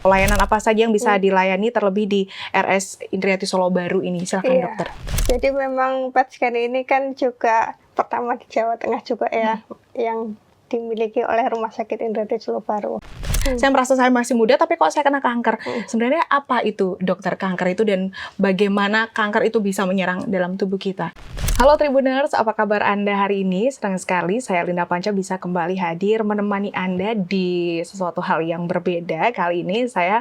Layanan apa saja yang bisa dilayani terlebih di RS Indriati Solo Baru ini? Silakan dokter. Jadi memang PET scan ini kan juga pertama di Jawa Tengah juga ya, yang dimiliki oleh Rumah Sakit Indriati Solo Baru. Saya merasa saya masih muda, tapi kok saya kena kanker. Sebenarnya apa itu dokter kanker itu dan bagaimana kanker itu bisa menyerang dalam tubuh kita? Halo Tribuners, apa kabar Anda hari ini? Senang sekali saya Linda Panca bisa kembali hadir menemani Anda di sesuatu hal yang berbeda. Kali ini saya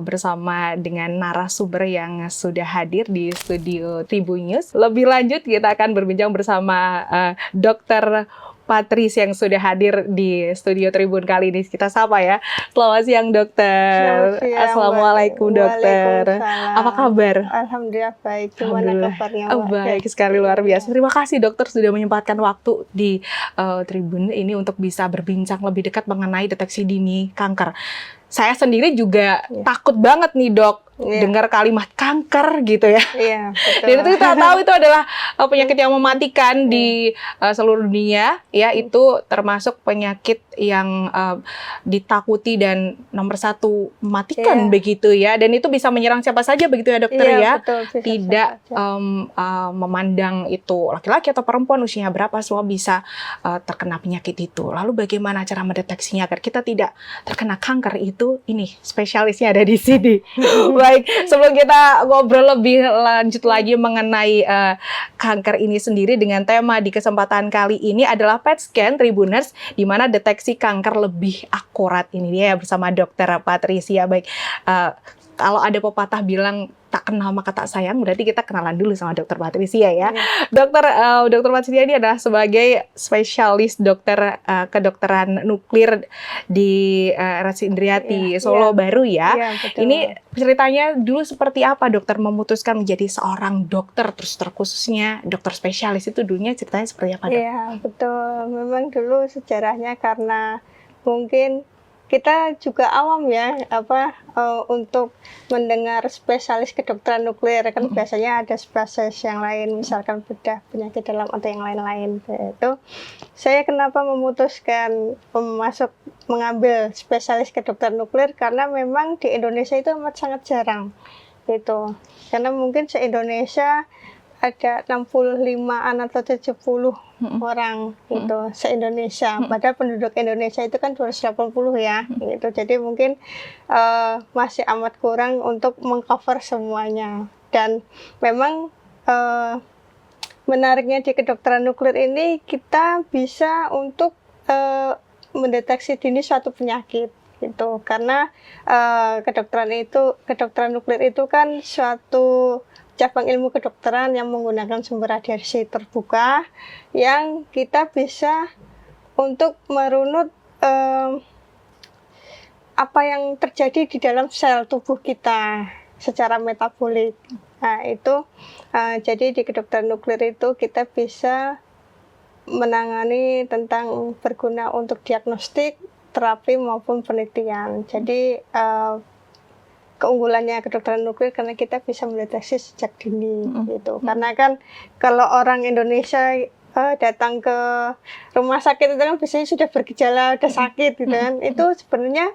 bersama dengan narasumber yang sudah hadir di studio Tribun News. Lebih lanjut kita akan berbincang bersama Dokter Patris yang sudah hadir di studio Tribun kali ini. Kita sapa ya. Selamat siang dokter. Selamat siang, Assalamualaikum dokter. Apa kabar? Alhamdulillah baik. Gimana kabarnya Mbak? Baik sekali, luar biasa. Terima kasih dokter sudah menyempatkan waktu di Tribun ini untuk bisa berbincang lebih dekat mengenai deteksi dini kanker. Saya sendiri juga takut banget nih dok, dengar kalimat kanker gitu ya. Iya, betul. Dan itu kita tahu itu adalah penyakit yang mematikan di seluruh dunia, ya itu termasuk penyakit yang ditakuti dan nomor satu mematikan begitu ya. Dan itu bisa menyerang siapa saja begitu ya dokter ya. Betul, tidak memandang itu laki-laki atau perempuan usianya berapa, semua bisa terkena penyakit itu. Lalu bagaimana cara mendeteksinya agar kita tidak terkena kanker itu? Ini spesialisnya ada di sini. Baik, sebelum kita ngobrol lebih lanjut lagi mengenai kanker ini sendiri dengan tema di kesempatan kali ini adalah PET scan Tribuners, di mana deteksi kanker lebih akurat. Ini dia bersama Dokter Patricia. Baik, kalau ada pepatah bilang tak kenal maka tak sayang, berarti kita kenalan dulu sama Dokter Patricia ya. Dokter Patricia ini adalah sebagai spesialis dokter kedokteran nuklir di RS Indriati Solo Baru ya. Ini ceritanya dulu seperti apa dokter memutuskan menjadi seorang dokter, terus terkhususnya dokter spesialis itu dulunya ceritanya seperti apa dok? Iya betul, memang dulu sejarahnya karena mungkin kita juga awam ya untuk mendengar spesialis kedokteran nuklir kan biasanya ada spesialis yang lain, misalkan bedah, penyakit dalam atau yang lain-lain. Itu saya kenapa memutuskan mengambil spesialis kedokteran nuklir karena memang di Indonesia itu amat sangat jarang gitu. Karena mungkin se-Indonesia ada 65-an atau 70 orang gitu se-Indonesia. Padahal penduduk Indonesia itu kan 280 ya gitu. Jadi mungkin masih amat kurang untuk mengcover semuanya. Dan memang menariknya di kedokteran nuklir ini kita bisa untuk mendeteksi dini suatu penyakit gitu. Karena kedokteran nuklir itu kan suatu cabang ilmu kedokteran yang menggunakan sumber radiasi terbuka yang kita bisa untuk merunut apa yang terjadi di dalam sel tubuh kita secara metabolik. Nah itu jadi di kedokteran nuklir itu kita bisa menangani tentang berguna untuk diagnostik, terapi maupun penelitian. Jadi keunggulannya kedokteran nuklir karena kita bisa mendeteksi sejak dini gitu. Karena kan kalau orang Indonesia datang ke rumah sakit itu kan biasanya sudah bergejala, udah sakit gitu kan. Itu sebenarnya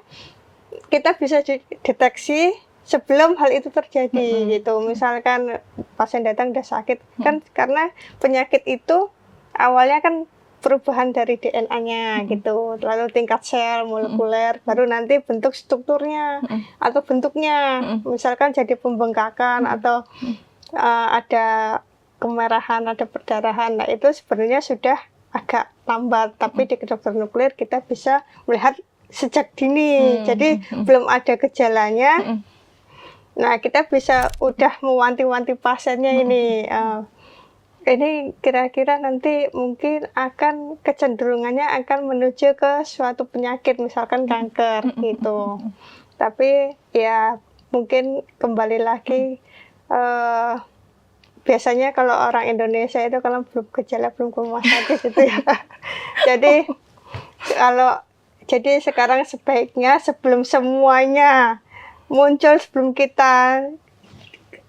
kita bisa deteksi sebelum hal itu terjadi gitu. Misalkan pasien datang udah sakit kan karena penyakit itu awalnya kan perubahan dari DNA-nya gitu, lalu tingkat sel molekuler, baru nanti bentuk strukturnya atau bentuknya, misalkan jadi pembengkakan atau ada kemerahan, ada perdarahan. Nah itu sebenarnya sudah agak lambat, tapi di kedokteran nuklir kita bisa melihat sejak dini, jadi belum ada gejalanya. Nah kita bisa udah mewanti-wanti pasiennya ini kira-kira nanti mungkin akan kecenderungannya akan menuju ke suatu penyakit, misalkan kanker gitu. Tapi ya mungkin kembali lagi biasanya kalau orang Indonesia itu kalau belum gejala belum ke rumah sakit gitu ya. Jadi sekarang sebaiknya sebelum semuanya muncul, sebelum kita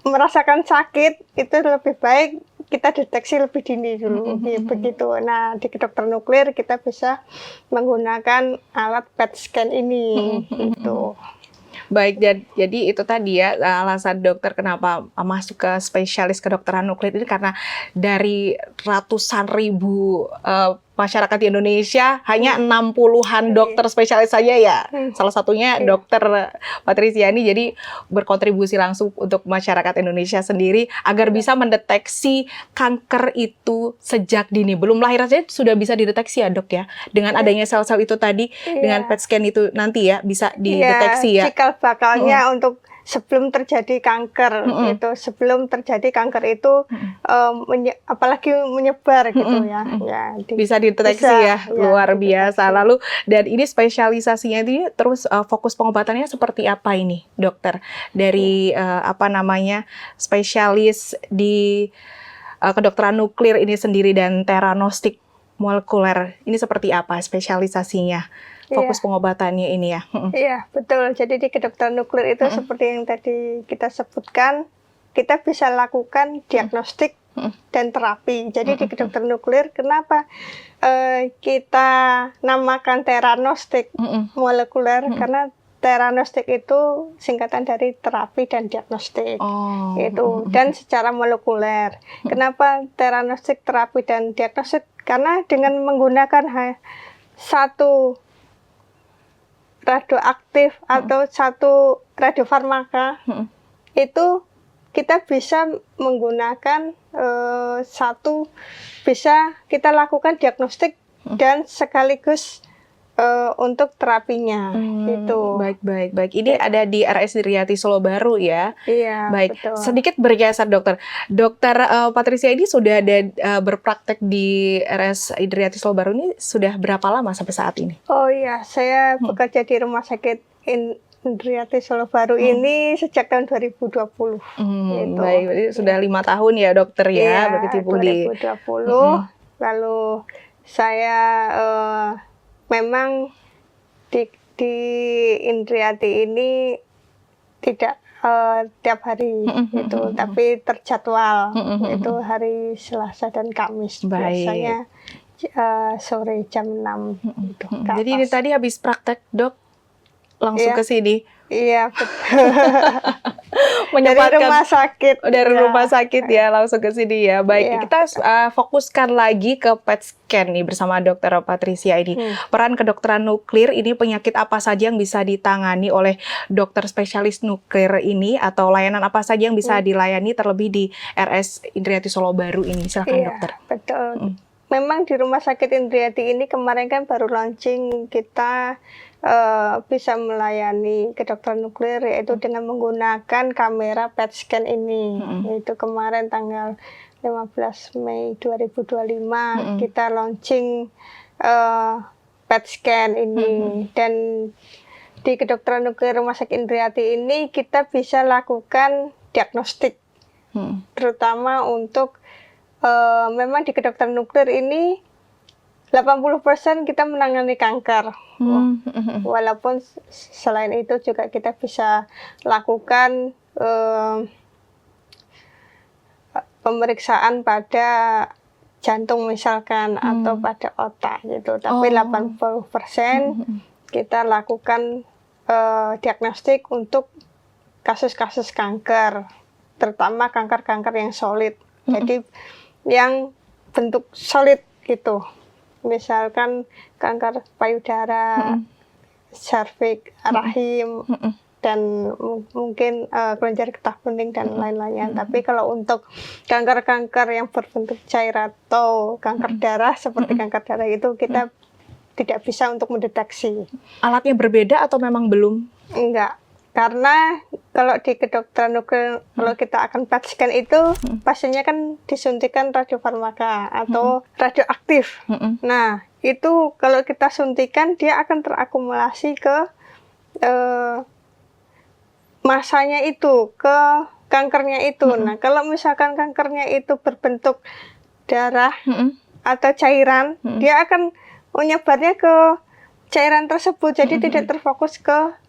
merasakan sakit, itu lebih baik kita deteksi lebih dini dulu, begitu. Nah, di kedokteran nuklir kita bisa menggunakan alat PET scan ini, gitu. Baik, jadi itu tadi ya alasan dokter kenapa masuk ke spesialis kedokteran nuklir ini karena dari ratusan ribu masyarakat di Indonesia hanya 60-an dokter spesialis saja ya. Salah satunya dokter Patriciani jadi berkontribusi langsung untuk masyarakat Indonesia sendiri agar bisa mendeteksi kanker itu sejak dini. Belum lahir saja sudah bisa dideteksi ya, Dok ya. Dengan adanya sel-sel itu tadi dengan PET scan itu nanti ya bisa dideteksi ya. Cikal bakalnya untuk sebelum terjadi kanker itu, sebelum terjadi kanker itu apalagi menyebar gitu ya. Bisa dideteksi ya, luar biasa. Lalu dan ini spesialisasinya ini terus fokus pengobatannya seperti apa ini, dokter? Dari spesialis di kedokteran nuklir ini sendiri dan teranostik molekuler ini seperti apa spesialisasinya? Fokus pengobatannya ini ya. Iya, betul. Jadi di kedokteran nuklir itu seperti yang tadi kita sebutkan, kita bisa lakukan diagnostik dan terapi. Jadi di kedokteran nuklir, kenapa kita namakan teranostik molekuler? Karena teranostik itu singkatan dari terapi dan diagnostik. Dan secara molekuler. Kenapa teranostik, terapi dan diagnostik? Karena dengan menggunakan satu radioaktif atau satu radiofarmaka itu kita bisa menggunakan bisa kita lakukan diagnostik dan sekaligus untuk terapinya gitu. Baik. Ini ada di RS Indriati Solo Baru ya. Iya, baik. Betul. Sedikit bergeser dokter. Dokter Patricia ini sudah ada berpraktek di RS Indriati Solo Baru ini sudah berapa lama sampai saat ini? Oh iya, saya bekerja di Rumah Sakit Indriati Solo Baru ini sejak tahun 2020. Gitu. Baik, berarti sudah 5 tahun ya dokter ya, berarti 2020. Lalu saya memang di Indriati ini tidak tiap hari gitu, tapi terjadwal itu hari Selasa dan Kamis. Biasanya sore jam 6 gitu. Jadi ini tadi habis praktek, Dok, langsung ke sini. Iya, betul. Menyempatkan dari rumah sakit. Dari rumah sakit ya, langsung ke sini ya. Baik, kita fokuskan lagi ke PET scan nih bersama Dokter Patricia ini. Peran kedokteran nuklir ini penyakit apa saja yang bisa ditangani oleh dokter spesialis nuklir ini atau layanan apa saja yang bisa dilayani terlebih di RS Indriati Solo Baru ini. Silakan dokter. Betul. Memang di Rumah Sakit Indriati ini kemarin kan baru launching kita bisa melayani kedokteran nuklir yaitu dengan menggunakan kamera PET scan ini. Itu kemarin tanggal 15 Mei 2025 kita launching PET scan ini. Dan di kedokteran nuklir Rumah Sakit Indriati ini kita bisa lakukan diagnostik. Terutama untuk memang di kedokteran nuklir ini 80% kita menangani kanker. Walaupun selain itu juga kita bisa lakukan pemeriksaan pada jantung misalkan atau pada otak gitu. Tapi 80% kita lakukan diagnostik untuk kasus-kasus kanker, terutama kanker-kanker yang solid. Jadi yang bentuk solid gitu. Misalkan kanker payudara, serviks, rahim, dan mungkin kelenjar getah bening dan lain-lainnya. Tapi kalau untuk kanker-kanker yang berbentuk cair atau kanker darah seperti kanker darah itu kita tidak bisa untuk mendeteksi. Alatnya berbeda atau memang belum? Enggak. Karena kalau di kedokteran nuklir, kalau kita akan PET scan itu, pasiennya kan disuntikan radiofarmaka atau radioaktif. Nah, itu kalau kita suntikan, dia akan terakumulasi ke masanya itu, ke kankernya itu. Nah, kalau misalkan kankernya itu berbentuk darah atau cairan, dia akan menyebarnya ke cairan tersebut. Jadi tidak terfokus ke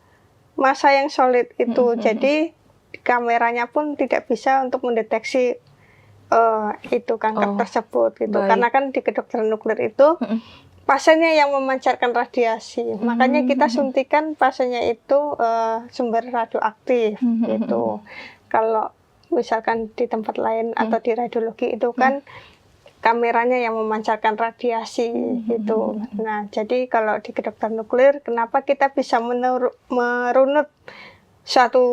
massa yang solid itu. Jadi kameranya pun tidak bisa untuk mendeteksi itu kanker tersebut gitu. Karena kan di kedokteran nuklir itu pasiennya yang memancarkan radiasi. Makanya kita suntikan pasiennya itu sumber radioaktif gitu. Kalau misalkan di tempat lain atau di radiologi itu kan kameranya yang memancarkan radiasi gitu. Nah, jadi kalau di kedokteran nuklir, kenapa kita bisa merunut suatu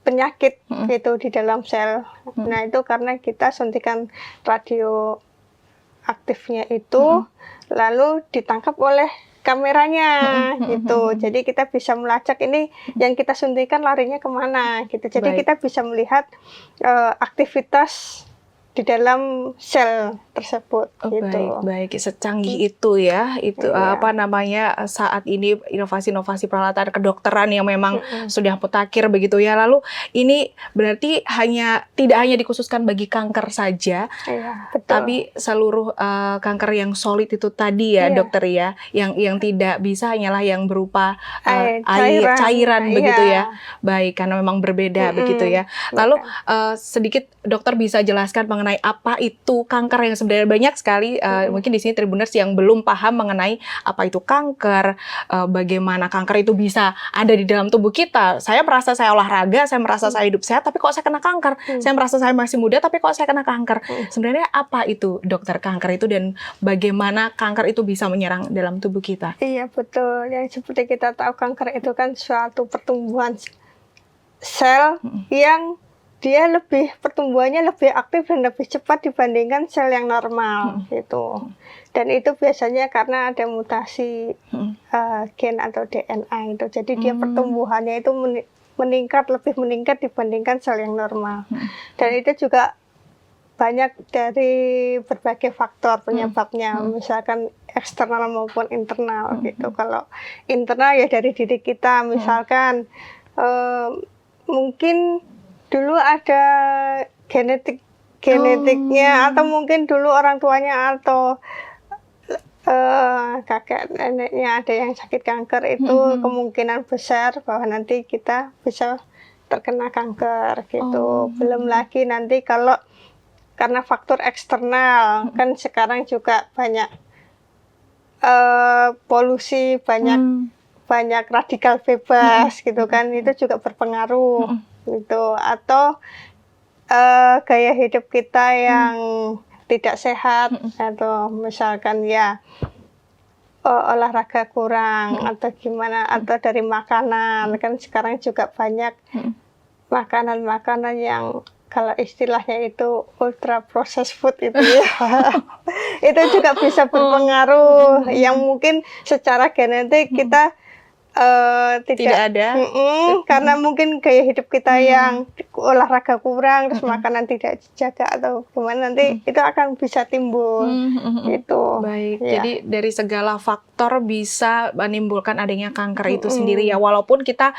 penyakit gitu di dalam sel? Nah, itu karena kita suntikan radioaktifnya itu lalu ditangkap oleh kameranya gitu. Jadi kita bisa melacak ini yang kita suntikan larinya kemana gitu. Jadi kita bisa melihat aktivitas di dalam sel tersebut gitu. Baik, secanggih itu ya, itu apa namanya saat ini inovasi-inovasi peralatan kedokteran yang memang sudah mutakhir begitu ya. Lalu ini berarti tidak hanya dikhususkan bagi kanker saja, Betul. tapi seluruh kanker yang solid itu tadi ya dokter ya, yang tidak bisa hanyalah yang berupa cairan begitu ya. Baik, karena memang berbeda begitu ya. Lalu sedikit dokter bisa jelaskan mengenai apa itu kanker yang sebenarnya banyak sekali mungkin di sini Tribuners yang belum paham mengenai apa itu kanker, bagaimana kanker itu bisa ada di dalam tubuh kita. Saya merasa saya olahraga, saya merasa saya hidup sehat, tapi kok saya kena kanker. Saya merasa saya masih muda, tapi kok saya kena kanker. Sebenarnya apa itu dokter kanker itu dan bagaimana kanker itu bisa menyerang dalam tubuh kita? Iya betul, yang seperti kita tahu kanker itu kan suatu pertumbuhan sel yang dia pertumbuhannya lebih aktif dan lebih cepat dibandingkan sel yang normal gitu. Dan itu biasanya karena ada mutasi gen atau DNA itu. Jadi dia pertumbuhannya itu lebih meningkat dibandingkan sel yang normal. Dan itu juga banyak dari berbagai faktor penyebabnya, misalkan eksternal maupun internal gitu. Kalau internal ya dari diri kita, misalkan mungkin dulu ada genetiknya atau mungkin dulu orang tuanya atau kakek neneknya ada yang sakit kanker, itu kemungkinan besar bahwa nanti kita bisa terkena kanker gitu. Belum lagi nanti kalau karena faktor eksternal, kan sekarang juga banyak polusi, banyak radikal bebas gitu kan, itu juga berpengaruh gitu. Atau gaya hidup kita yang tidak sehat, atau misalkan ya olahraga kurang atau gimana, atau dari makanan, kan sekarang juga banyak makanan-makanan yang kalau istilahnya itu ultra processed food itu ya, itu juga bisa berpengaruh, yang mungkin secara genetik kita tidak ada, karena mungkin gaya hidup kita yang olahraga kurang, terus makanan tidak dijaga atau gimana, nanti itu akan bisa timbul gitu. Baik, jadi dari segala faktor bisa menimbulkan adanya kanker itu sendiri ya, walaupun kita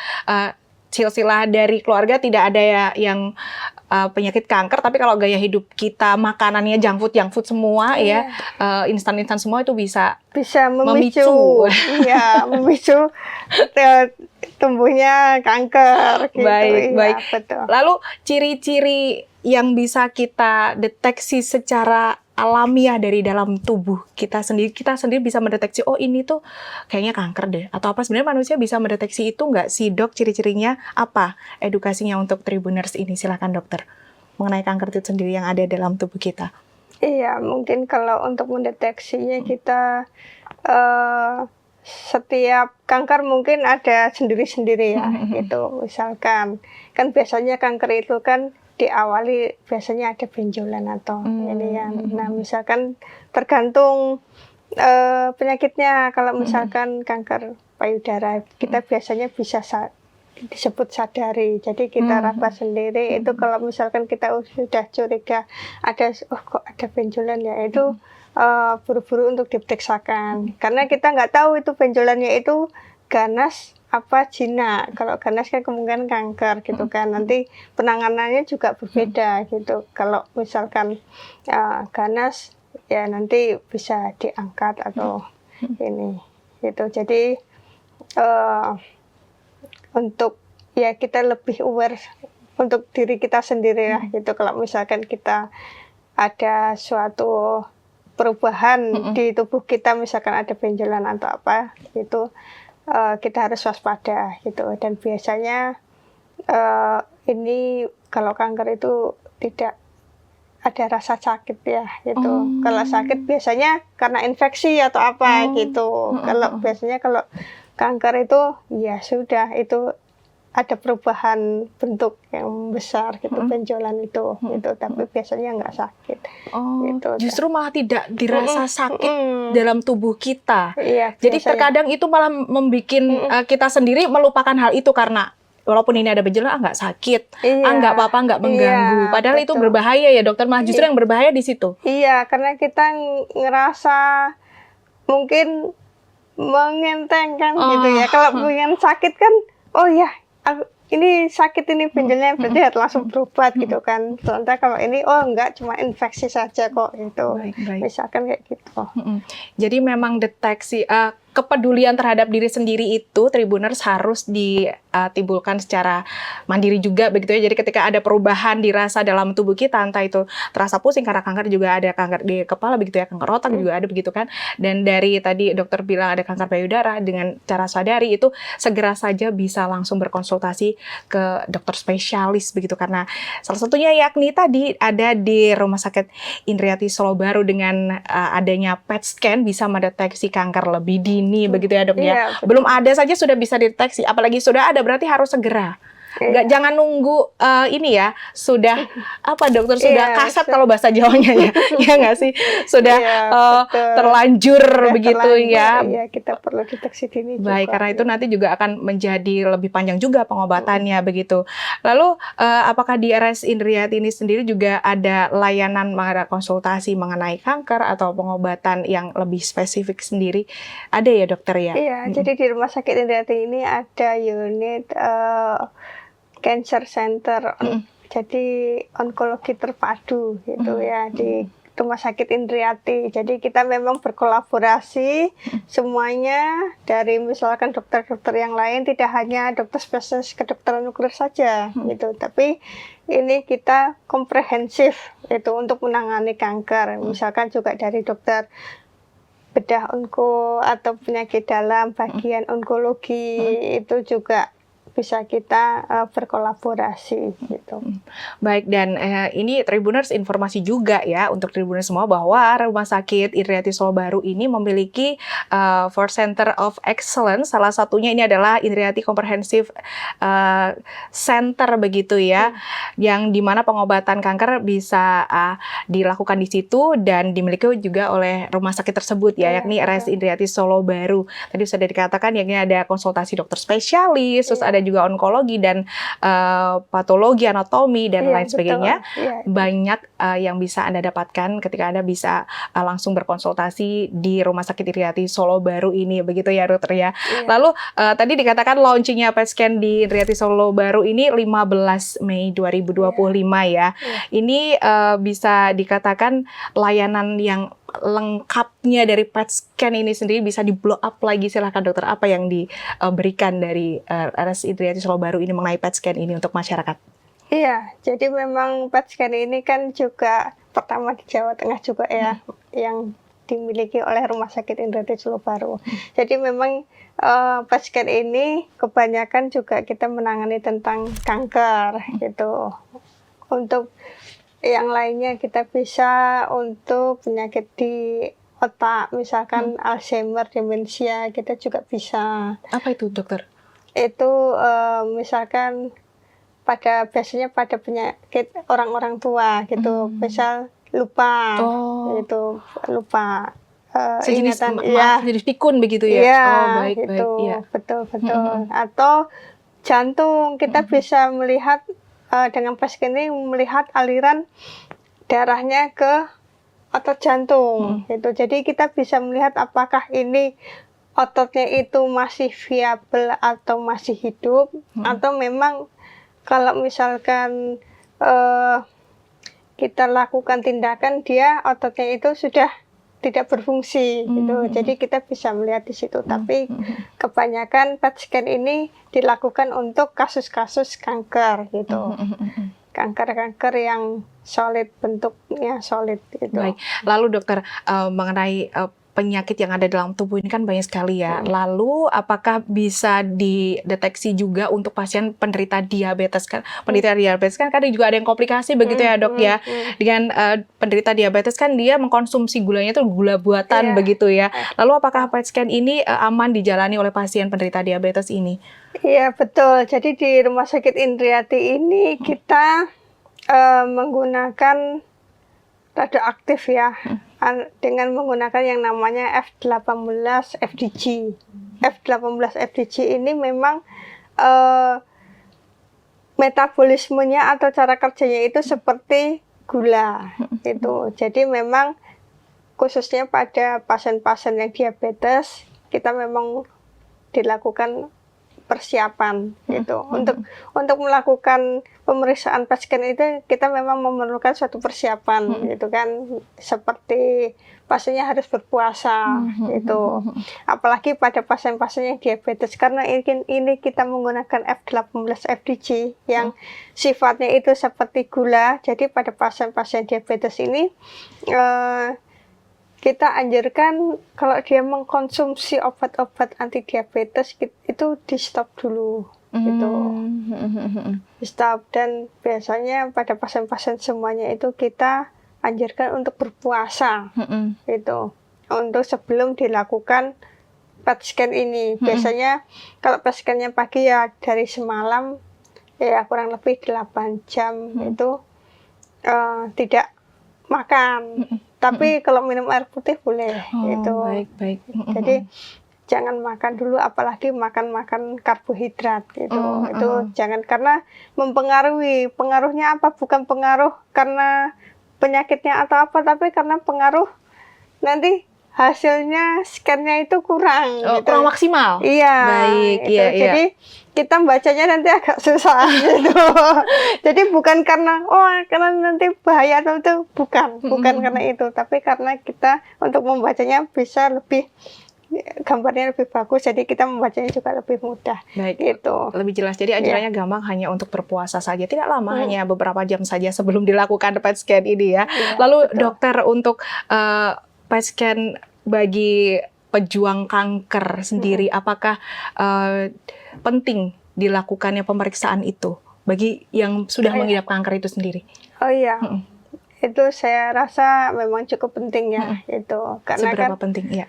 silsilah dari keluarga tidak ada ya yang penyakit kanker, tapi kalau gaya hidup kita makanannya junk food semua ya, instan semua itu bisa memicu memicu tumbuhnya kanker gitu. Baik. Betul. Lalu ciri-ciri yang bisa kita deteksi secara alamiah dari dalam tubuh kita sendiri bisa mendeteksi, oh ini tuh kayaknya kanker deh, atau apa. Sebenarnya manusia bisa mendeteksi itu nggak sih dok? Ciri-cirinya apa? Edukasinya untuk Tribuners ini, silakan dokter, mengenai kanker itu sendiri yang ada dalam tubuh kita. Iya, mungkin kalau untuk mendeteksinya kita setiap kanker mungkin ada sendiri-sendiri ya gitu. Misalkan kan biasanya kanker itu kan diawali biasanya ada benjolan atau ini ya. Nah, misalkan tergantung penyakitnya. Kalau misalkan kanker payudara, kita biasanya bisa disebut sadari. Jadi kita raba sendiri. Itu kalau misalkan kita sudah curiga kok ada benjolan ya, itu buru-buru untuk diperiksakan. Karena kita nggak tahu itu benjolannya itu ganas apa jinak. Kalau ganas kan kemungkinan kanker gitu kan. Nanti penanganannya juga berbeda gitu. Kalau misalkan ganas ya nanti bisa diangkat atau ini gitu. Jadi untuk ya kita lebih aware untuk diri kita sendiri lah gitu. Kalau misalkan kita ada suatu perubahan di tubuh kita, misalkan ada benjolan atau apa, itu kita harus waspada gitu. Dan biasanya ini kalau kanker itu tidak ada rasa sakit ya gitu. Kalau sakit biasanya karena infeksi atau apa gitu. Biasanya kalau kanker itu ya sudah, itu ada perubahan bentuk yang besar gitu, benjolan itu gitu, tapi biasanya nggak sakit. Gitu. Justru malah tidak dirasa sakit dalam tubuh kita. Iya, jadi biasanya. terkadang itu malah membuat kita sendiri melupakan hal itu karena walaupun ini ada benjolan, nggak sakit, nggak apa-apa, nggak mengganggu. Padahal itu berbahaya ya dokter, malah justru yang berbahaya di situ. Iya, karena kita ngerasa mungkin mengentengkan gitu ya. Kalau pengen sakit kan, oh ya, ini sakit, ini benjolannya, berarti harus langsung berobat gitu kan. Sementara kalau ini, oh enggak, cuma infeksi saja kok gitu. Misalkan kayak gitu. Jadi memang deteksi kepedulian terhadap diri sendiri itu Tribuners harus ditimbulkan secara mandiri juga begitu ya. Jadi ketika ada perubahan dirasa dalam tubuh kita, entah itu terasa pusing karena kanker, juga ada kanker di kepala begitu ya, kanker otak juga ada begitu kan. Dan dari tadi dokter bilang ada kanker payudara, dengan cara sadari itu segera saja bisa langsung berkonsultasi ke dokter spesialis begitu, karena salah satunya yakni tadi ada di Rumah Sakit Indriati Solo Baru dengan adanya PET scan bisa mendeteksi kanker lebih dini begitu ya dok ya. Belum ada saja sudah bisa dideteksi, apalagi sudah ada berarti harus segera. Jangan nunggu ini ya, sudah apa dokter, sudah kasat kalau bahasa Jawanya ya, ya nggak sih, sudah terlanjur begitu ya. Iya, kita perlu deteksi dini juga. Baik, karena itu nanti juga akan menjadi lebih panjang juga pengobatannya begitu. Lalu apakah di RS Indriati ini sendiri juga ada layanan konsultasi mengenai kanker atau pengobatan yang lebih spesifik sendiri? Ada ya dokter ya? Iya, jadi di Rumah Sakit Indriati ini ada unit Cancer Center, jadi onkologi terpadu gitu ya di Rumah Sakit Indriati. Jadi kita memang berkolaborasi semuanya, dari misalkan dokter-dokter yang lain, tidak hanya dokter spesialis kedokteran nuklir saja gitu, tapi ini kita komprehensif itu untuk menangani kanker. Misalkan juga dari dokter bedah onko atau penyakit dalam bagian onkologi itu juga bisa kita berkolaborasi gitu. Baik, dan ini Tribuners informasi juga ya untuk Tribuners semua bahwa Rumah Sakit Indriati Solo Baru ini memiliki 4 Center of Excellence. Salah satunya ini adalah Indriati Comprehensive Center begitu ya, yang dimana pengobatan kanker bisa dilakukan di situ dan dimiliki juga oleh rumah sakit tersebut ya, yakni RS Indriati Solo Baru. Tadi sudah dikatakan yakni ada konsultasi dokter spesialis, terus ada juga onkologi dan patologi, anatomi dan lain sebagainya. Banyak yang bisa Anda dapatkan ketika Anda bisa langsung berkonsultasi di Rumah Sakit Indriati Solo Baru ini begitu ya dokter ya. Lalu tadi dikatakan launchingnya PET scan di Indriati Solo Baru ini 15 Mei 2025 ya. Ini bisa dikatakan layanan yang lengkapnya dari PET scan ini sendiri bisa di blow up lagi. Silahkan dokter, apa yang diberikan dari RS Indriati Solo Baru ini mengenai PET scan ini untuk masyarakat? Iya, jadi memang PET scan ini kan juga pertama di Jawa Tengah juga ya, yang dimiliki oleh Rumah Sakit Indriati Solo Baru. Jadi memang PET scan ini kebanyakan juga kita menangani tentang kanker gitu. Untuk yang lainnya kita bisa untuk penyakit di otak, misalkan Alzheimer, demensia, kita juga bisa. Apa itu dokter? Itu misalkan biasanya pada penyakit orang-orang tua gitu, misal lupa, gitu, lupa sejenis ingatan, jenis pikun begitu ya? Iya, baik, gitu, baik, betul. Atau jantung, kita bisa melihat dengan PET scan ini melihat aliran darahnya ke otot jantung gitu. Jadi kita bisa melihat apakah ini ototnya itu masih viabel atau masih hidup, atau memang kalau misalkan kita lakukan tindakan, dia ototnya itu sudah tidak berfungsi gitu. Jadi kita bisa melihat di situ. Tapi kebanyakan PET scan ini dilakukan untuk kasus-kasus kanker gitu. Kanker-kanker yang solid, bentuknya solid gitu. Baik. Lalu dokter, mengenai penyakit yang ada dalam tubuh ini kan banyak sekali ya. Lalu apakah bisa dideteksi juga untuk pasien penderita diabetes kan? Penderita diabetes kan kadang juga ada yang komplikasi begitu ya dok ya. Dengan penderita diabetes kan dia mengkonsumsi gulanya itu gula buatan begitu ya. Lalu apakah PET scan ini aman dijalani oleh pasien penderita diabetes ini? Iya betul. Jadi di Rumah Sakit Indriati ini kita menggunakan radioaktif ya, dengan menggunakan yang namanya F18 FDG. F18 FDG ini memang metabolismenya atau cara kerjanya itu seperti gula itu. Jadi memang khususnya pada pasien-pasien yang diabetes kita memang dilakukan persiapan gitu. Untuk melakukan pemeriksaan PET scan itu kita memang memerlukan suatu persiapan gitu kan, seperti pasiennya harus berpuasa gitu. Apalagi pada pasien-pasien yang diabetes, karena ini kita menggunakan F18 FDG yang sifatnya itu seperti gula. Jadi pada pasien-pasien diabetes ini kita anjurkan kalau dia mengkonsumsi obat-obat anti diabetes itu di stop dulu gitu. Di stop, dan biasanya pada pasien-pasien semuanya itu kita anjurkan untuk berpuasa gitu. Untuk sebelum dilakukan PET scan ini. Biasanya kalau PET scan-nya pagi ya dari semalam ya kurang lebih 8 jam itu tidak makan. Tapi kalau minum air putih boleh gitu. Baik. Jadi jangan makan dulu, apalagi makan karbohidrat gitu. Itu jangan, karena mempengaruhi. Pengaruhnya apa? Bukan pengaruh karena penyakitnya atau apa, tapi karena pengaruh nanti hasilnya scan-nya itu kurang gitu. Kurang maksimal. Iya. Baik, gitu. Jadi kita bacanya nanti agak susah gitu. Jadi bukan karena karena nanti bahaya atau itu, bukan karena itu, tapi karena kita untuk membacanya bisa lebih, gambarnya lebih bagus, jadi kita membacanya juga lebih mudah. Baik, gitu. lebih jelas. Jadi anjurannya gampang, hanya untuk berpuasa saja, tidak lama, hanya beberapa jam saja sebelum dilakukan PET scan ini ya. Lalu dokter, untuk PET scan bagi pejuang kanker sendiri, apakah penting dilakukannya pemeriksaan itu bagi yang sudah mengidap kanker itu sendiri? Oh iya, itu saya rasa memang cukup penting ya, itu karena seberapa kan penting ya?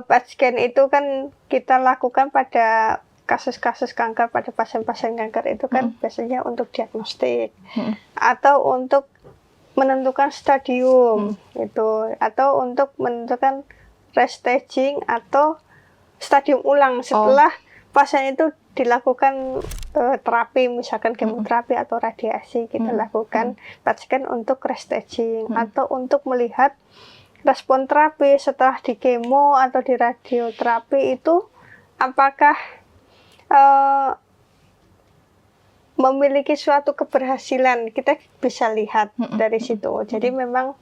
PET scan itu kan kita lakukan pada kasus-kasus kanker, pada pasien-pasien kanker itu kan biasanya untuk diagnostik atau untuk menentukan stadium itu, atau untuk menentukan restaging atau stadium ulang setelah pasien itu dilakukan terapi, misalkan kemoterapi atau radiasi. Kita lakukan PET scan untuk restaging atau untuk melihat respon terapi setelah di kemo atau di radioterapi itu apakah memiliki suatu keberhasilan. Kita bisa lihat dari situ. Jadi memang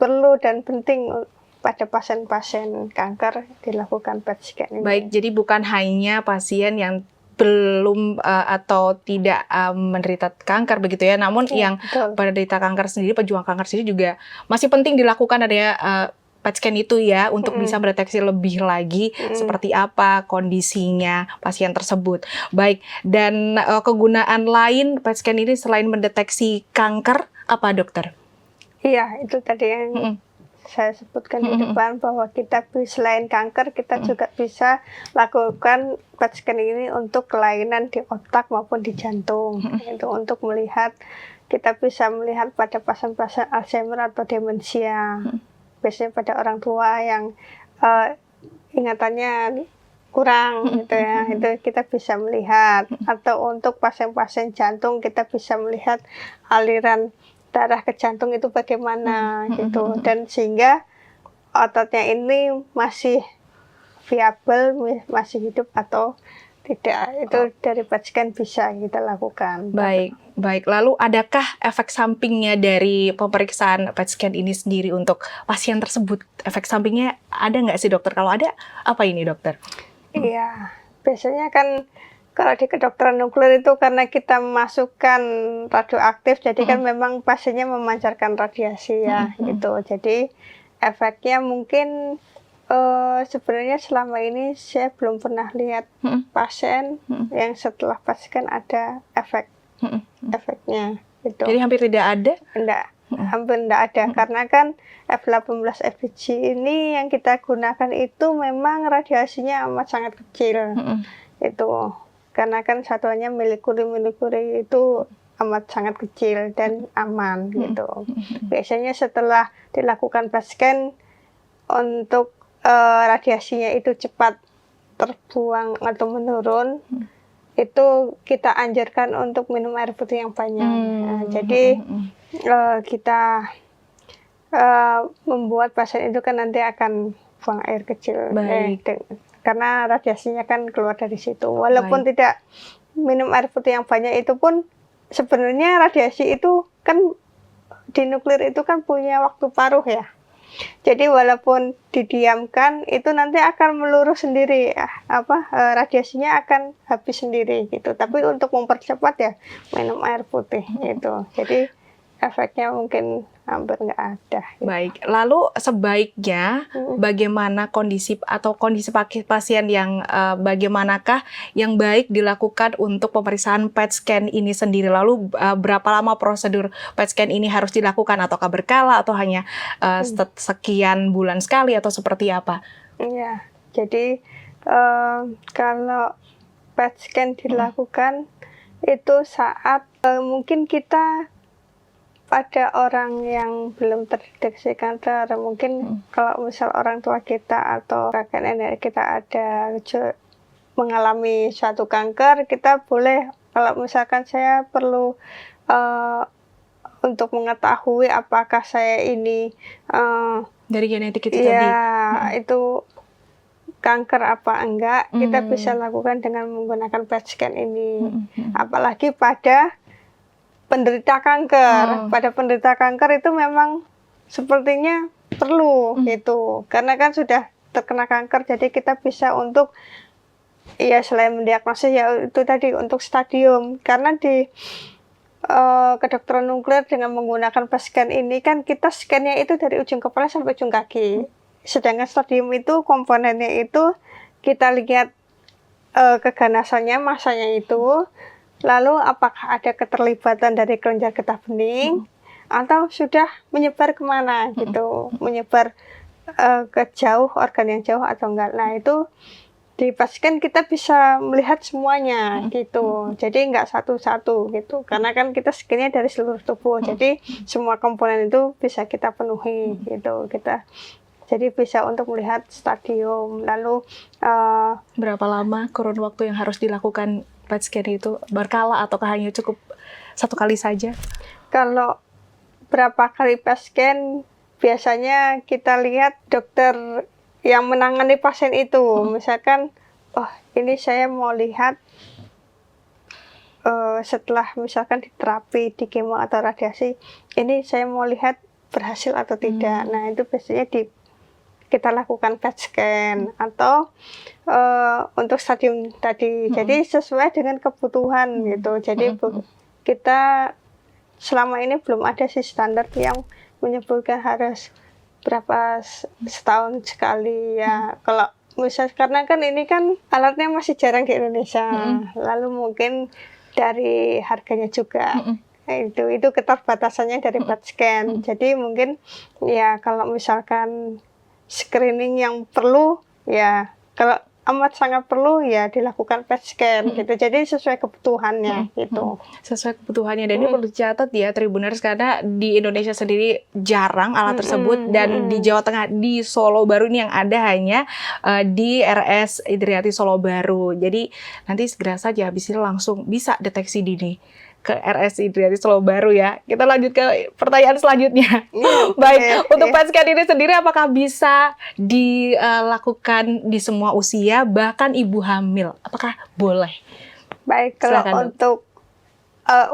perlu dan penting pada pasien-pasien kanker dilakukan PET scan ini. Baik, jadi bukan hanya pasien yang belum atau tidak menderita kanker begitu ya, namun yang penderita kanker sendiri, pejuang kanker sendiri juga masih penting dilakukan ada PET scan itu ya, untuk bisa mendeteksi lebih lagi seperti apa kondisinya pasien tersebut. Baik, dan kegunaan lain PET scan ini selain mendeteksi kanker apa dokter? Iya, itu tadi yang saya sebutkan di depan, bahwa kita selain kanker kita juga bisa lakukan PET scan ini untuk kelainan di otak maupun di jantung. Itu untuk melihat, kita bisa melihat pada pasien-pasien Alzheimer atau demensia. Biasanya pada orang tua yang ingatannya kurang gitu ya, itu kita bisa melihat. Atau untuk pasien-pasien jantung kita bisa melihat aliran darah ke jantung itu bagaimana gitu, dan sehingga ototnya ini masih viabel, masih hidup atau tidak, itu dari PET scan bisa kita lakukan. Baik. Lalu adakah efek sampingnya dari pemeriksaan PET scan ini sendiri untuk pasien tersebut? Efek sampingnya ada nggak sih dokter? Kalau ada, apa ini dokter? Iya, biasanya kan Kalau di kedokteran nuklir itu karena kita memasukkan radioaktif, jadi kan memang pasiennya memancarkan radiasi ya, gitu. Jadi efeknya mungkin sebenarnya selama ini saya belum pernah lihat pasien yang setelah pasien ada efeknya, gitu. Jadi hampir tidak ada? Enggak, hampir enggak ada, karena kan F18 FEG ini yang kita gunakan itu memang radiasinya amat sangat kecil, itu. Karena kan satuannya milikuri itu amat sangat kecil dan aman, gitu. Biasanya setelah dilakukan PET scan untuk radiasinya itu cepat terbuang atau menurun, itu kita anjurkan untuk minum air putih yang banyak. Nah, jadi kita membuat pasien itu kan nanti akan buang air kecil. Karena radiasinya kan keluar dari situ. Walaupun tidak minum air putih yang banyak, itu pun sebenarnya radiasi itu kan di nuklir itu kan punya waktu paruh ya. Jadi walaupun didiamkan itu nanti akan meluruh sendiri, radiasinya akan habis sendiri gitu. Tapi untuk mempercepat ya minum air putih itu. Jadi efeknya mungkin hampir nggak ada. Gitu. Baik, lalu sebaiknya bagaimana kondisi pasien yang bagaimanakah yang baik dilakukan untuk pemeriksaan PET scan ini sendiri? Lalu berapa lama prosedur PET scan ini harus dilakukan, ataukah berkala atau hanya sekian bulan sekali atau seperti apa? Iya, jadi kalau PET scan dilakukan itu saat mungkin kita pada orang yang belum terdeteksi kanker, mungkin kalau misal orang tua kita atau kakek nenek kita ada mengalami suatu kanker, kita boleh, kalau misalkan saya perlu untuk mengetahui apakah saya ini dari genetik itu ya, tadi, itu kanker apa enggak, kita bisa lakukan dengan menggunakan PET scan ini. Apalagi pada penderita kanker. Pada penderita kanker itu memang sepertinya perlu gitu. Karena kan sudah terkena kanker, jadi kita bisa untuk ya selain mendiagnosis ya itu tadi untuk stadium. Karena di kedokteran nuklir dengan menggunakan PET scan ini kan kita scan-nya itu dari ujung kepala sampai ujung kaki. Sedangkan stadium itu komponennya itu kita lihat keganasannya, masanya itu. Lalu apakah ada keterlibatan dari kelenjar getah bening atau sudah menyebar kemana gitu, menyebar ke jauh, organ yang jauh atau enggak. Nah itu di PET scan kita bisa melihat semuanya gitu, jadi enggak satu-satu gitu, karena kan kita scan-nya dari seluruh tubuh, jadi semua komponen itu bisa kita penuhi gitu, jadi bisa untuk melihat stadium. Lalu berapa lama kurun waktu yang harus dilakukan PET scan itu? Berkala ataukah hanya cukup satu kali saja? Kalau berapa kali PET scan, biasanya kita lihat dokter yang menangani pasien itu. Misalkan, oh ini saya mau lihat setelah misalkan diterapi, di kemo atau radiasi, ini saya mau lihat berhasil atau tidak. Nah itu biasanya kita lakukan PET scan atau untuk stadium tadi. Jadi sesuai dengan kebutuhan gitu. Jadi kita selama ini belum ada sih standar yang menyebutkan harus berapa setahun sekali ya. Kalau misal karena kan ini kan alatnya masih jarang di Indonesia. Lalu mungkin dari harganya juga. Itu keterbatasannya dari PET scan. Jadi mungkin ya kalau misalkan screening yang perlu ya, kalau amat sangat perlu ya dilakukan PET scan gitu. Jadi sesuai kebutuhannya gitu. Sesuai kebutuhannya. Dan ini perlu dicatat ya Tribuners, karena di Indonesia sendiri jarang alat tersebut, dan di Jawa Tengah di Solo Baru ini yang ada hanya di RS Indriati Solo Baru. Jadi nanti segera saja habis ini langsung bisa deteksi dini ke RS Indriati Solo Baru ya. Kita lanjut ke pertanyaan selanjutnya. Baik, untuk PET scan ini sendiri apakah bisa dilakukan di semua usia, bahkan ibu hamil? Apakah boleh? Baik, kalau silakan, untuk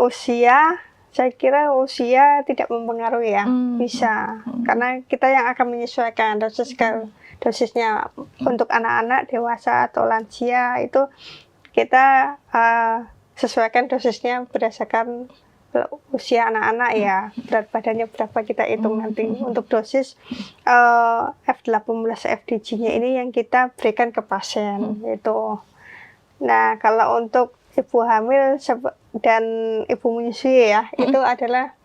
usia, saya kira usia tidak mempengaruhi ya, bisa. Karena kita yang akan menyesuaikan dosisnya untuk anak-anak, dewasa atau lansia itu kita sesuaikan dosisnya berdasarkan usia anak-anak ya, berat badannya berapa kita hitung nanti. Untuk dosis F18 FDG-nya ini yang kita berikan ke pasien itu. Nah, kalau untuk ibu hamil dan ibu menyusui ya, itu adalah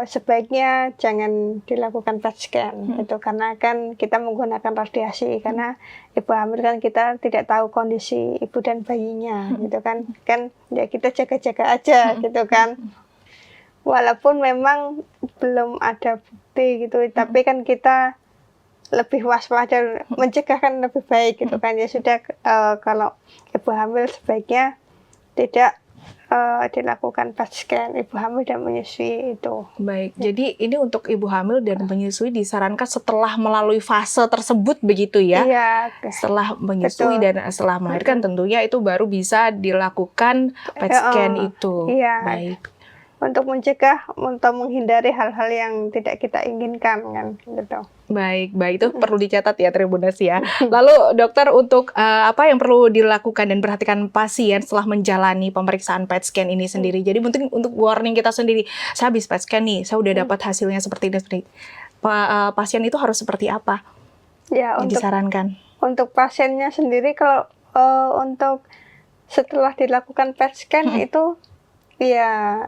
sebaiknya jangan dilakukan PET scan itu, karena kan kita menggunakan radiasi, karena ibu hamil kan kita tidak tahu kondisi ibu dan bayinya gitu kan ya kita jaga-jaga aja gitu kan, walaupun memang belum ada bukti gitu, tapi kan kita lebih waspada, mencegah kan lebih baik gitu kan. Ya sudah, kalau ibu hamil sebaiknya tidak dilakukan PET scan ibu hamil dan menyusui itu. Baik, jadi ini untuk ibu hamil dan menyusui disarankan setelah melalui fase tersebut begitu ya? Iya. Setelah menyusui Betul. dan setelah melahirkan tentunya itu baru bisa dilakukan PET scan itu. Iya. Baik. Untuk mencegah, untuk menghindari hal-hal yang tidak kita inginkan kan gitu. Baik, itu perlu dicatat ya Tribuners ya. Lalu dokter, untuk apa yang perlu dilakukan dan perhatikan pasien setelah menjalani pemeriksaan PET scan ini sendiri? Jadi mungkin untuk warning kita sendiri, saya habis PET scan nih, saya udah dapat hasilnya seperti ini. Pasien itu harus seperti apa Ya, yang disarankan? Untuk pasiennya sendiri, kalau untuk setelah dilakukan PET scan itu ya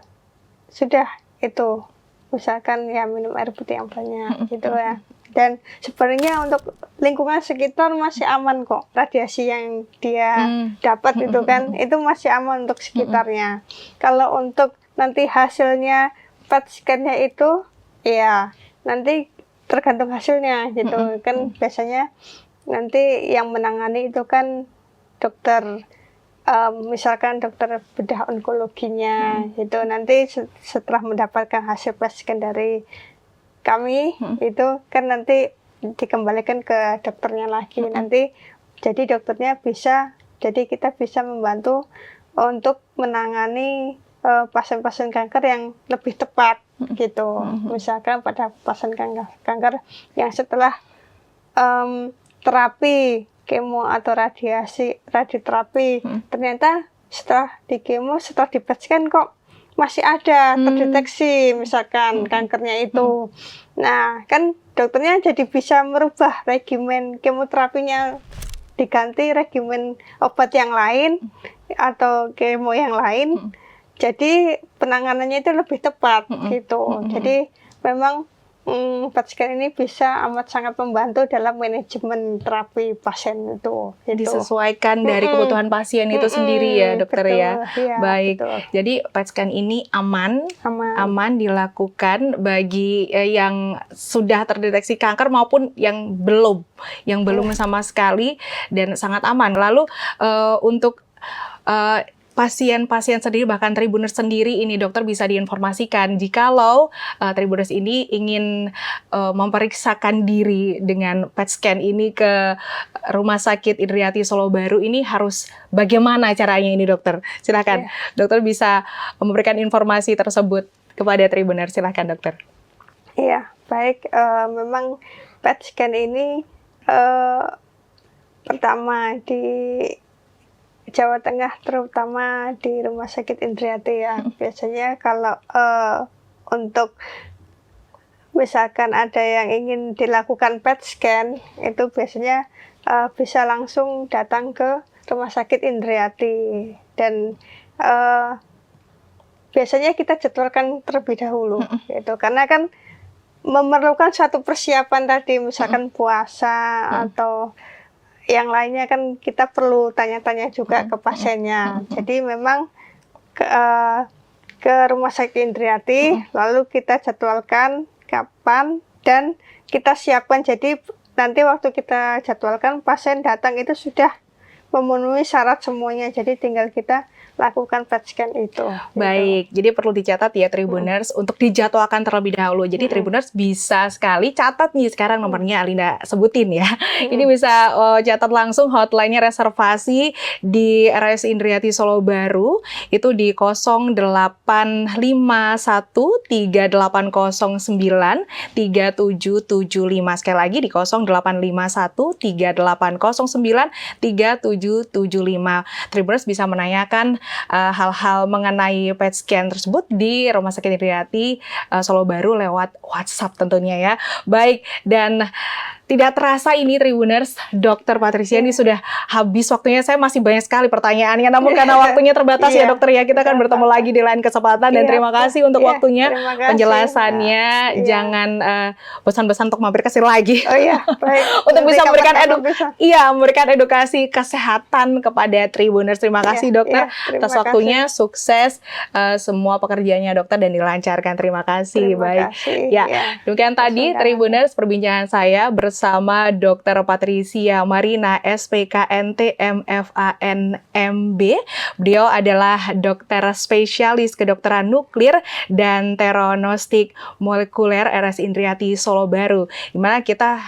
sudah itu, misalkan ya minum air putih yang banyak gitu ya. Dan sebenarnya untuk lingkungan sekitar masih aman kok, radiasi yang dia dapat itu kan itu masih aman untuk sekitarnya. Kalau untuk nanti hasilnya PET scan-nya itu ya nanti tergantung hasilnya gitu kan, biasanya nanti yang menangani itu kan dokter, misalkan dokter bedah onkologinya itu nanti setelah mendapatkan hasil PET scan dari kami itu kan nanti dikembalikan ke dokternya lagi nanti, jadi dokternya jadi kita bisa membantu untuk menangani pasien-pasien kanker yang lebih tepat gitu. Misalkan pada pasien kanker yang setelah terapi kemo atau radioterapi, ternyata setelah di kemo, setelah di PET scan kok masih ada terdeteksi misalkan kankernya itu. Nah, kan dokternya jadi bisa merubah regimen kemoterapinya, diganti regimen obat yang lain atau kemo yang lain. Jadi penanganannya itu lebih tepat gitu. Jadi memang PET scan ini bisa amat sangat membantu dalam manajemen terapi pasien itu. Gitu. Disesuaikan dari kebutuhan pasien itu sendiri ya dokter, betul, ya. Baik, betul. jadi PET scan ini aman dilakukan bagi yang sudah terdeteksi kanker maupun yang belum sama sekali, dan sangat aman. Lalu untuk pasien-pasien sendiri, bahkan Tribuners sendiri ini dokter bisa diinformasikan jikalau Tribuners ini ingin memeriksakan diri dengan PET scan ini ke Rumah Sakit Indriati Solo Baru, ini harus bagaimana caranya ini dokter? Silakan dokter bisa memberikan informasi tersebut kepada Tribuners, silakan dokter. Iya, baik, memang PET scan ini pertama di Jawa Tengah, terutama di Rumah Sakit Indriati ya. Biasanya kalau untuk misalkan ada yang ingin dilakukan PET scan, itu biasanya bisa langsung datang ke Rumah Sakit Indriati, dan biasanya kita jadwalkan terlebih dahulu gitu, karena kan memerlukan satu persiapan tadi, misalkan puasa atau yang lainnya kan kita perlu tanya-tanya juga ke pasiennya. Jadi memang ke Rumah Sakit Indriati, lalu kita jadwalkan kapan dan kita siapkan. Jadi nanti waktu kita jadwalkan pasien datang itu sudah memenuhi syarat semuanya. Jadi tinggal kita lakukan PET scan itu. Baik, jadi perlu dicatat ya Tribuners untuk dijadwalkan terlebih dahulu. Jadi Tribuners bisa sekali catat nih sekarang nomornya Alinda sebutin ya. Ini bisa catat langsung hotline-nya reservasi di RS Indriati Solo Baru itu di 085138093775. Sekali lagi di 085138093775. Tribuners bisa menanyakan hal-hal mengenai PET scan tersebut di Rumah Sakit Indriati Solo Baru lewat WhatsApp tentunya ya. Baik, dan tidak terasa ini Tribuners, Dokter Patricia ini sudah habis waktunya. Saya masih banyak sekali pertanyaannya, namun karena waktunya terbatas ya dokter ya, kita akan bertemu lagi di lain kesempatan. Dan terima kasih untuk waktunya, penjelasannya. Jangan bosan-bosan untuk mampir ke sini lagi. Oh iya, baik. Untuk bisa memberikan edukasi kesehatan kepada Tribuners. Terima kasih dokter atas waktunya, sukses semua pekerjaannya dokter dan dilancarkan. Terima kasih. Baik. Ya, demikian tadi Tribuners perbincangan saya bersama Dr. Patricia Marina SPKNT MFAN MB. Beliau adalah dokter spesialis kedokteran nuklir dan teronostik molekuler RS Indriati Solo Baru. Di mana kita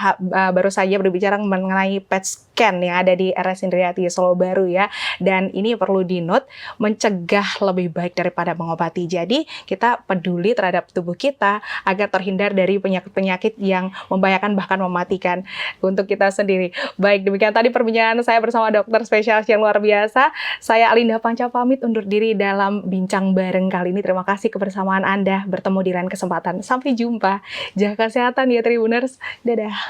baru saja berbicara mengenai PET scan yang ada di RS Indriati Solo Baru ya. Dan ini perlu di-note, mencegah lebih baik daripada mengobati. Jadi kita peduli terhadap tubuh kita agar terhindar dari penyakit-penyakit yang membahayakan bahkan mematikan untuk kita sendiri. Baik, demikian tadi perbincangan saya bersama dokter spesialis yang luar biasa. Saya Alinda Panca pamit undur diri dalam bincang bareng kali ini. Terima kasih kebersamaan Anda. Bertemu di lain kesempatan. Sampai jumpa. Jaga kesehatan ya Tribuners. Dadah.